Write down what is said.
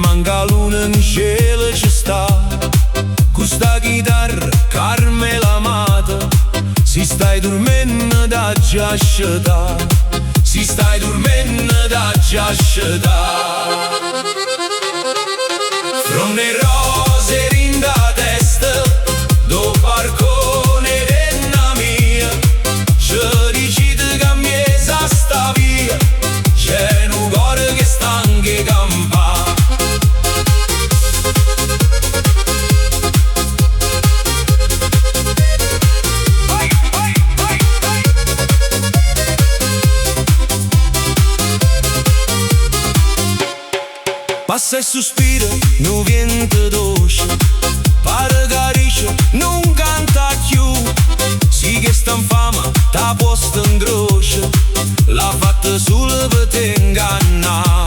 manca luna in cielo ci sta. Con sta chitarra Carmela amata, si stai dormendo da giascetà, si stai dormendo da giascetà. Fronde rose rinda testa, do barcone denna mia, ci dicite che mi sta via, c'è un cuore che sta anche campa. Passa e sospira, nu vento dolce, pare carice, non canta più. Sì che sta in fama, ta posta in croce, l'ha fatta solo per te ingannare.